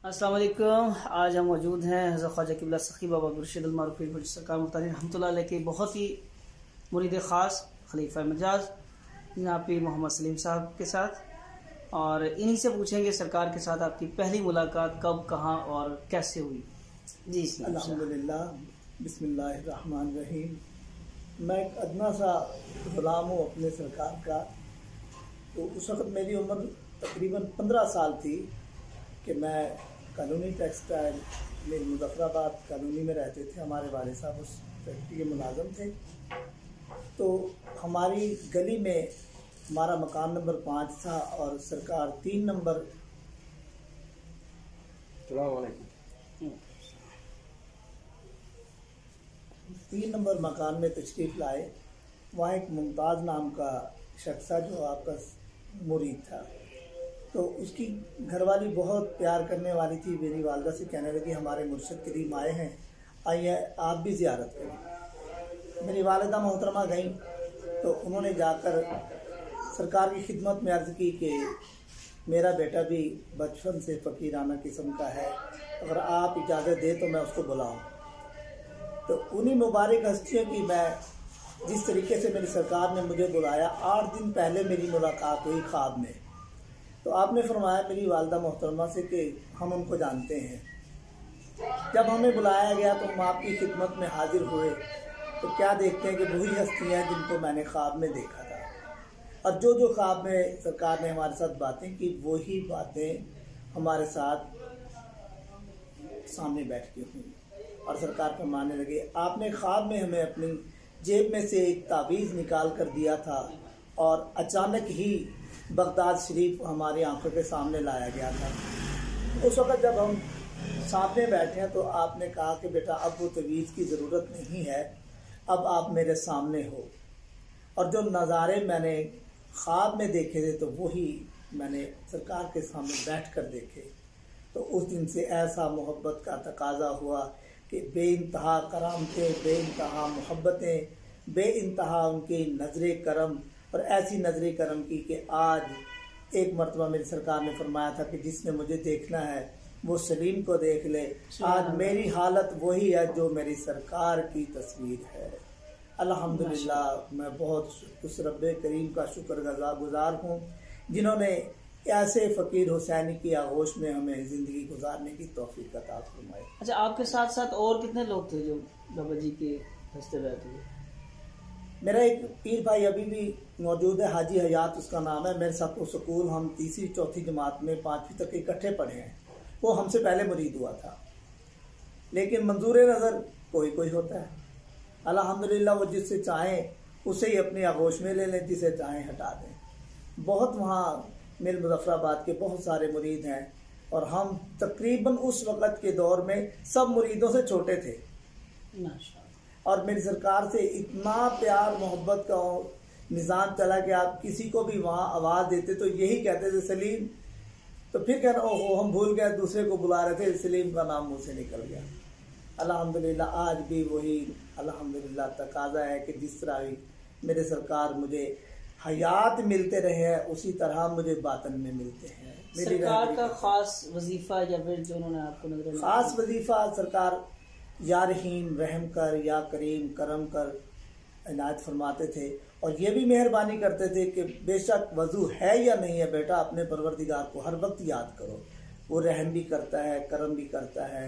अस्सलाम वालेकुम। आज हम मौजूद हैं हज़रत ख्वाजा क़िबला सखी बाबा मुर्शिद अल मारूफ पीर सरकार मुख्तार रहमतुल्लाह अलैह के बहुत ही मुरीद ख़ास खलीफा मजाज जनाब पीर मोहम्मद सलीम साहब के साथ, और इन्हीं से पूछेंगे सरकार के साथ आपकी पहली मुलाकात कब, कहाँ और कैसे हुई। जी अल्हम्दुलिल्लाह, बिस्मिल्लाहिर्रहमानिर्रहीम। मैं एक अदना सा ग़ुलाम हूँ अपने सरकार का। तो उस वक़्त मेरी उम्र तकरीबन 15 साल थी कि मैं कॉलोनी टेक्सटाइल में मुज़फ़्फ़राबाद कॉलोनी में रहते थे। हमारे वाले साहब उस फैक्ट्री के मुलाज़म थे। तो हमारी गली में हमारा मकान नंबर 5 था और सरकार 3 नंबर 3 नंबर मकान में तशरीफ़ लाए। वहाँ एक मुमताज़ नाम का शख्स था जो आपका मुरीद था। तो उसकी घरवाली बहुत प्यार करने वाली थी। मेरी वालदा से कहने लगी हमारे मुर्शिद करीम आए हैं, आइए आप भी ज़ियारत करें। मेरी वालिदा मोहतरमा गई तो उन्होंने जाकर सरकार की खिदमत में अर्ज़ की कि मेरा बेटा भी बचपन से फ़कीराना किस्म का है, अगर आप इजाज़त दें तो मैं उसको बुलाऊं। तो उन्हीं मुबारक हस्तियों की मैं जिस तरीके से मेरी सरकार ने मुझे बुलाया, 8 दिन पहले मेरी मुलाकात हुई ख्वाब में। तो आपने फरमाया मेरी वालदा मोहतरमा से कि हम उनको जानते हैं। जब हमें बुलाया गया तो हम आपकी खिदमत में हाजिर हुए तो क्या देखते हैं कि वही हस्तियाँ जिनको मैंने ख्वाब में देखा था, और जो जो ख्वाब में सरकार ने हमारे साथ बातें की वही बातें हमारे साथ सामने बैठ के हुई। और सरकार फरमाने लगे आपने ख्वाब में हमें अपनी जेब में से एक तावीज़ निकाल कर दिया था और अचानक ही बगदाद शरीफ हमारी आंखों के सामने लाया गया था। उस वक़्त जब हम सामने बैठे हैं तो आपने कहा कि बेटा अब वो तवीज़ की ज़रूरत नहीं है, अब आप मेरे सामने हो। और जो नज़ारे मैंने ख्वाब में देखे थे तो वही मैंने सरकार के सामने बैठ कर देखे। तो उस दिन से ऐसा मोहब्बत का तकाजा हुआ कि बेइंतहा करामतें, बेइंतहा मोहब्बतें, बेइंतहा उनकी नज़र करम, और ऐसी नज़र करम की कि आज एक मरतबा मेरी सरकार ने फरमाया था कि जिसने मुझे देखना है वो सलीम को देख ले। आज मेरी हालत वही है जो मेरी सरकार की तस्वीर है। अल्हम्दुलिल्लाह, मैं बहुत उस रब्बे करीम का शुक्रगुजार हूँ जिन्होंने ऐसे फ़कीर हुसैनी की आगोश में हमें ज़िंदगी गुजारने की तौफीक अता फरमाई। अच्छा, आपके साथ साथ और कितने लोग थे जो बाबा जी के हस्ते बैठे थे? मेरा एक पीर भाई अभी भी मौजूद है, हाजी हयात उसका नाम है। मेरे साथ वो स्कूल हम 3री 4थी जमात में 5वीं तक इकट्ठे पढ़े हैं। वो हमसे पहले मुरीद हुआ था, लेकिन मंजूर नज़र कोई कोई होता है। अल्हम्दुलिल्लाह, वो जिससे चाहें उसे ही अपनी आगोश में ले लें, जिसे चाहें हटा दें। बहुत वहाँ मेरे मुज़फ़्फ़राबाद के बहुत सारे मुरीद हैं और हम तकरीबन उस वक़्त के दौर में सब मुरीदों से छोटे थे। और मेरी सरकार से इतना प्यार मोहब्बत का निज़ाम चला कि आप किसी को भी वहाँ आवाज़ देते तो यही कहते थे सलीम, तो फिर कहना ओहो हम भूल गए, दूसरे को बुला रहे थे, सलीम का नाम मुँह से निकल गया। अल्हम्दुलिल्लाह, आज भी वही अल्हम्दुलिल्लाह तकाज़ा है कि जिस तरह भी मेरे सरकार मुझे हयात मिलते रहे हैं उसी तरह मुझे बातन में मिलते हैं। सरकार का ख़ास वजीफ़ा या फिर जो उन्होंने आपको नजर ख़ास वजीफ़ा सरकार या रहीम रहम कर, या करीम करम कर इनायत फरमाते थे। और ये भी मेहरबानी करते थे कि बेशक वज़ू है या नहीं है बेटा, अपने परवरदिगार को हर वक्त याद करो, वो रहम भी करता है, करम भी करता है।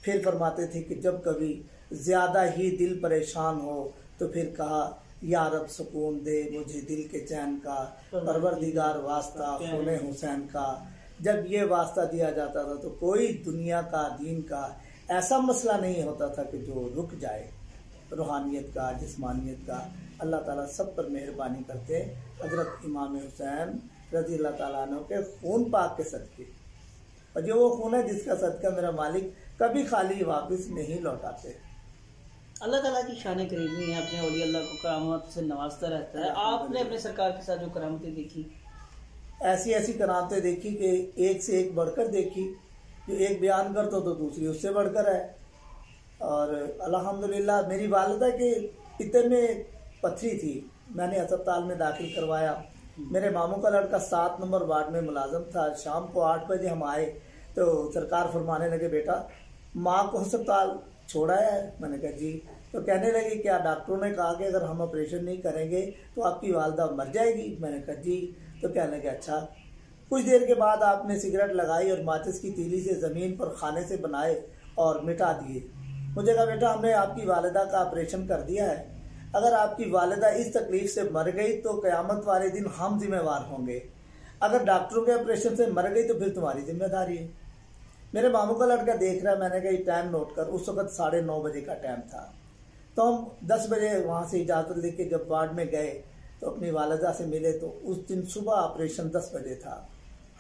फिर फरमाते थे कि जब कभी ज़्यादा ही दिल परेशान हो तो फिर कहा या रब सुकून दे मुझे दिल के चैन का, परवरदिगार वास्ता खूने हुसैन का। जब ये वास्ता दिया जाता था तो कोई दुनिया का, दीन का ऐसा मसला नहीं होता था कि जो रुक जाए। रूहानियत का, जिस्मानियत का, अल्लाह ताला सब पर मेहरबानी करते। हज़रत इमाम हुसैन रज़ी अल्लाह ताला अन्हु के खून पाक के सदक़े, और जो वो खून है जिसका सदका मेरा मालिक कभी खाली वापस नहीं लौटाते। अल्लाह ताला की शान करीमी है, अपने औलिया अल्लाह को करामत से नवाजता रहता है। आपने अपने सरकार के साथ जो करामतें देखी, ऐसी ऐसी करामतें देखी कि एक से एक बढ़कर देखी। जो एक बयान कर तो दूसरी उससे बढ़कर है। और अल्हम्दुलिल्लाह, मेरी वालिदा के पिते में पथरी थी, मैंने अस्पताल में दाखिल करवाया। मेरे मामू का लड़का 7 नंबर वार्ड में मुलाजम था। शाम को 8 बजे हम आए तो सरकार फरमाने लगे बेटा माँ को अस्पताल छोड़ाया है। मैंने कहा जी। तो कहने लगे क्या डॉक्टरों ने कहा कि अगर हम ऑपरेशन नहीं करेंगे तो आपकी वालदा मर जाएगी। मैंने कहा जी। तो कहने लगे अच्छा। कुछ देर के बाद आपने सिगरेट लगाई और माचिस की तीली से ज़मीन पर खाने से बनाए और मिटा दिए। मुझे कहा बेटा हमने आपकी वालिदा का ऑपरेशन कर दिया है, अगर आपकी वालिदा इस तकलीफ से मर गई तो क़यामत वाले दिन हम जिम्मेवार होंगे, अगर डॉक्टरों के ऑपरेशन से मर गई तो फिर तुम्हारी जिम्मेदारी है। मेरे मामू का लड़का देख रहा है। मैंने कहा टाइम नोट कर। उस वक्त 9:30 बजे का टाइम था। तो हम 10 बजे वहाँ से इजाज़त लेके जब वार्ड में गए तो अपनी वालिदा से मिले तो उस दिन सुबह ऑपरेशन 10 बजे था।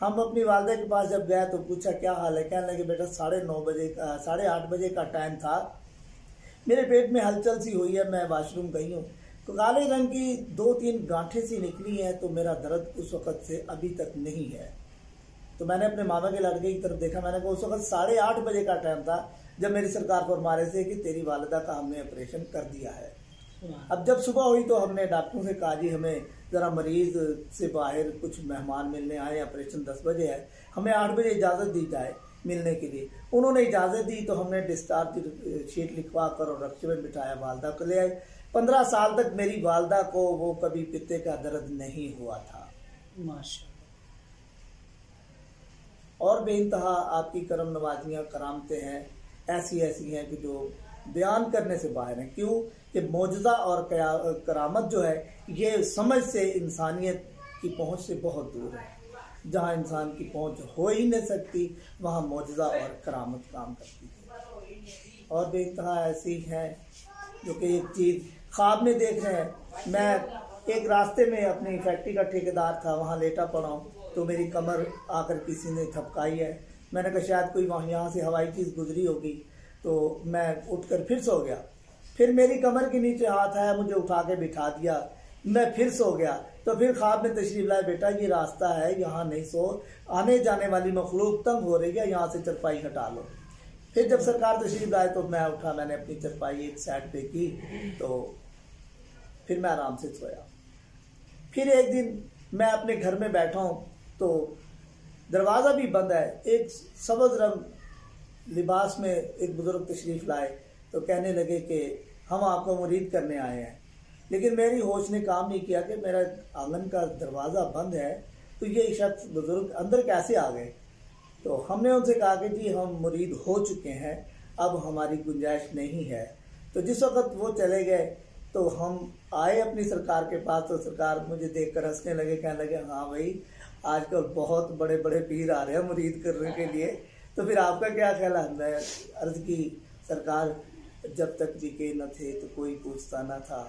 हम अपनी वालिदा के पास जब गए तो पूछा क्या हाल है। कहने लगे बेटा 8:30 बजे का टाइम था, मेरे पेट में हलचल सी हुई है, मैं वाशरूम गई हूँ, तो काले रंग की 2-3 गांठें सी निकली हैं, तो मेरा दर्द उस वक़्त से अभी तक नहीं है। तो मैंने अपने मामा के लड़के की तरफ देखा। मैंने कहा उस वक्त 8:30 बजे का टाइम था जब मेरी सरकार फरमा रहे थे कि तेरी वालिदा का हमने ऑपरेशन कर दिया है। अब जब सुबह हुई तो हमने डॉक्टरों से कहा जी हमें ज़रा मरीज़ से बाहर कुछ मेहमान मिलने आए, ऑपरेशन 10 बजे है, हमें 8 बजे इजाज़त दी जाए मिलने के लिए। उन्होंने इजाज़त दी तो हमने डिस्चार्ज शीट लिखवा कर और रक्शे में बिठाया, वालिदा को ले आए। 15 साल तक मेरी वालिदा को वो कभी पित्ते का दर्द नहीं हुआ था। माशा। और बेइंतहा आपकी करम नवाजियाँ करामतें हैं, ऐसी हैं कि जो बयान करने से बाहर हैं। क्यों कि मौजज़ा और करामत जो है ये समझ से इंसानियत की पहुँच से बहुत दूर है। जहाँ इंसान की पहुँच हो ही नहीं सकती वहाँ मौजज़ा और करामत काम करती है। और बेइंतहा ऐसी हैं जो कि एक चीज़ ख्वाब में देख रहे हैं। मैं एक रास्ते में अपनी फैक्ट्री का ठेकेदार था, वहाँ लेटा पड़ा हूँ तो मेरी कमर आकर किसी ने थपकाई है। मैंने कहा शायद कोई वहाँ यहाँ से हवाई चीज़ गुजरी होगी, तो मैं उठकर फिर सो गया। फिर मेरी कमर के नीचे हाथ आया, मुझे उठा के बिठा दिया, मैं फिर सो गया। तो फिर ख्वाब में तशरीफ लाए बेटा ये रास्ता है, यहाँ नहीं सो, आने जाने वाली मखलूक तंग हो रही है, यहाँ से चरपाई हटा लो। फिर जब सरकार तशरीफ लाए तो मैं उठा, मैंने अपनी चरपाई एक साइड पे की तो फिर मैं आराम से सोया। फिर एक दिन मैं अपने घर में बैठा हूँ तो दरवाज़ा भी बंद है। एक सब्ज़ रंग लिबास में एक बुज़ुर्ग तशरीफ़ लाए तो कहने लगे कि हम आपको मुरीद करने आए हैं। लेकिन मेरी होश ने काम नहीं किया कि मेरा आंगन का दरवाज़ा बंद है तो ये शख्स बुज़ुर्ग अंदर कैसे आ गए। तो हमने उनसे कहा कि जी हम मुरीद हो चुके हैं, अब हमारी गुंजाइश नहीं है। तो जिस वक्त वो चले गए तो हम आए अपनी सरकार के पास, तो सरकार मुझे देखकर हंसने लगे, कहने लगे हाँ भाई आजकल बहुत बड़े बड़े पीर आ रहे हैं मुरीद करने के लिए, तो फिर आपका क्या ख्याल है। मैं अर्ज़ की सरकार जब तक जीके न थे तो कोई पूछता न था,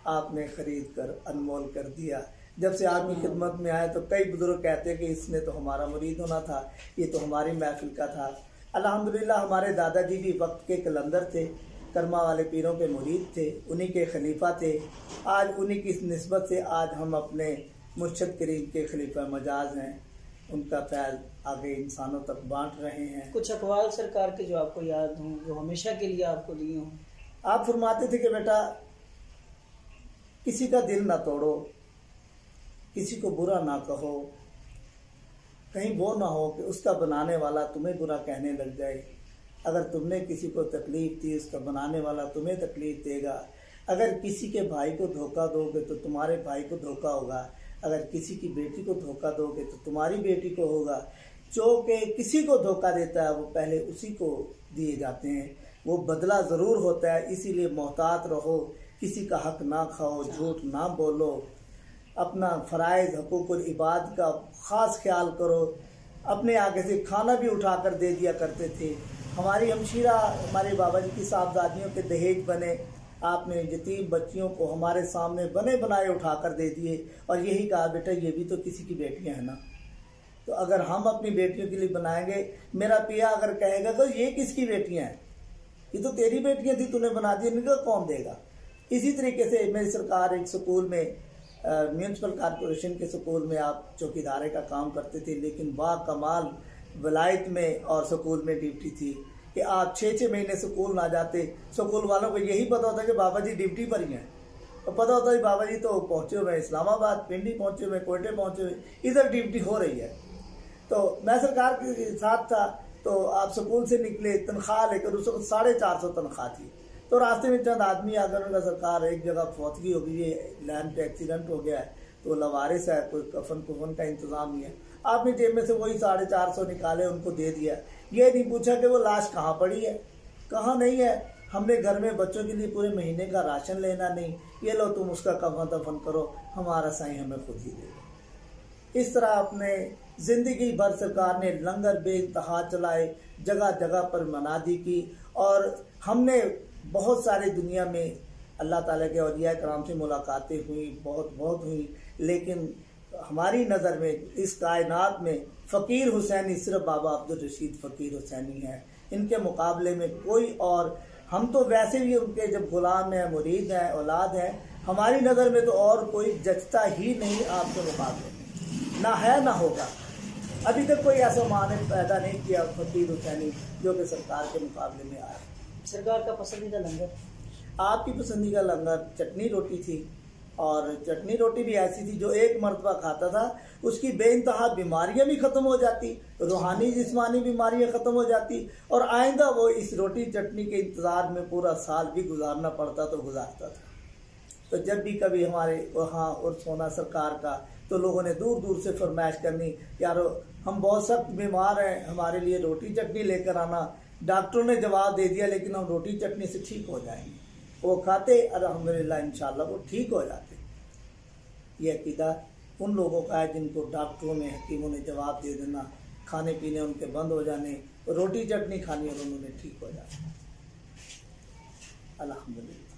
आपने ख़रीद कर अनमोल कर दिया। जब से आपकी खिदमत में आए तो कई बुजुर्ग कहते हैं कि इसने तो हमारा मुरीद होना था, ये तो हमारी महफिल का था। अल्हम्दुलिल्लाह हमारे दादाजी भी वक्त के कलंदर थे, कर्मा वाले पीरों के मुरीद थे, उन्हीं के खलीफा थे। आज उन्हीं की निस्बत से आज हम अपने मुर्शद करीम के खलीफा मजाज हैं, उनका फैज़ आगे इंसानों तक बांट रहे हैं। कुछ अकवाल सरकार के जो आपको याद हों, जो हमेशा के लिए आपको दिए हों। आप फरमाते थे कि बेटा किसी का दिल ना तोड़ो, किसी को बुरा ना कहो, कहीं वो ना हो कि उसका बनाने वाला तुम्हें बुरा कहने लग जाए। अगर तुमने किसी को तकलीफ़ दी उसका बनाने वाला तुम्हें तकलीफ़ देगा। अगर किसी के भाई को धोखा दोगे तो तुम्हारे भाई को धोखा होगा, अगर किसी की बेटी को धोखा दोगे तो तुम्हारी बेटी को होगा। जो कि किसी को धोखा देता है वो पहले उसी को दिए जाते हैं, वो बदला ज़रूर होता है। इसीलिए मोहतात रहो, किसी का हक ना खाओ, झूठ ना बोलो, अपना फ़राइज़ हुकूकुल इबाद का ख़ास ख्याल करो। अपने आगे से खाना भी उठा कर दे दिया करते थे। हमारी हमशीरा हमारे बाबा जी की साहबजादियों के दहेज बने, आपने यतीम बच्चियों को हमारे सामने बने बनाए उठा कर दे दिए और यही कहा बेटा ये भी तो किसी की बेटियां हैं ना। तो अगर हम अपनी बेटियों के लिए बनाएंगे, मेरा पिया अगर कहेगा तो ये किसकी बेटियां हैं, ये तो तेरी बेटियां थी तूने बना दी, इनका कौन देगा। इसी तरीके से मेरी सरकार एक स्कूल में म्यूनसिपल कॉरपोरेशन के स्कूल में आप चौकीदारे का काम करते थे, लेकिन बाकमाल वलायत में और स्कूल में ड्यूटी थी कि आप 6-6 महीने स्कूल ना जाते। स्कूल वालों को यही पता होता कि बाबा जी ड्यूटी पर ही हैं, तो पता होता है बाबा जी तो पहुँचे हुए इस्लामाबाद, पिंडी पहुँचे हुए, कोयटे पहुँचे हुए, इधर ड्यूटी हो रही है। तो मैं सरकार के साथ था तो आप स्कूल से निकले, तनख्वाह लेकर, उस वक्त 450 तनख्वाह थी। तो रास्ते में चंद आदमी आकर उनका सरकार एक जगह फौतगी हो गई है, लैंड पे एक्सीडेंट हो गया है, तो लवारिस है, कोई कफन कुफन का इंतजाम नहीं है। आपने जेब में से वही 450 निकाले, उनको दे दिया। ये नहीं पूछा कि वो लाश कहाँ पड़ी है, कहाँ नहीं है। हमने घर में बच्चों के लिए पूरे महीने का राशन लेना नहीं, ये लो तुम उसका कफन दफन करो, हमारा साईं हमें खुद ही दे। इस तरह अपने जिंदगी भर सरकार ने लंगर बेइंतहा चलाए, जगह जगह पर मनादी की, और हमने बहुत सारे दुनिया में अल्लाह ताला के औलिया कराम से मुलाकातें हुई, बहुत हुई, लेकिन हमारी नज़र में इस कायनात में फ़कीर हुसैनी सिर्फ बाबा अब्दुल रशीद फ़कीर हुसैनी है। इनके मुकाबले में कोई और, हम तो वैसे भी उनके जब गुलाम हैं, मुरीद हैं, औलाद हैं, हमारी नज़र में तो और कोई जचता ही नहीं आपके मुकाबले में, ना है ना होगा। अभी तक कोई ऐसा माने पैदा नहीं किया फ़कीर हुसैनी जो कि सरकार के मुकाबले में आए। सरकार का पसंदीदा लंगर? आपकी पसंदीदा लंगर चटनी रोटी थी, और चटनी रोटी भी ऐसी थी जो एक मरतबा खाता था उसकी बेइंतहा बीमारियां भी ख़त्म हो जाती, रूहानी जिस्मानी बीमारियां ख़त्म हो जाती, और आइंदा वो इस रोटी चटनी के इंतज़ार में पूरा साल भी गुजारना पड़ता तो गुजारता था। तो जब भी कभी हमारे वहाँ उर्स होना सरकार का, तो लोगों ने दूर दूर से फरमाइश करनी, यारो हम बहुत सख्त बीमार हैं, हमारे लिए रोटी चटनी लेकर आना। डॉक्टरों ने जवाब दे दिया लेकिन हम रोटी चटनी से ठीक हो जाएंगे। वो खाते, अल्हम्दुलिल्लाह इंशाल्लाह वो ठीक हो जाते। ये अकीदा उन लोगों का है जिनको डॉक्टरों ने, हकीमों ने जवाब दे देना, खाने पीने उनके बंद हो जाने, रोटी चटनी खानी और उन्होंने ठीक हो जाना। अल्हम्दुलिल्लाह।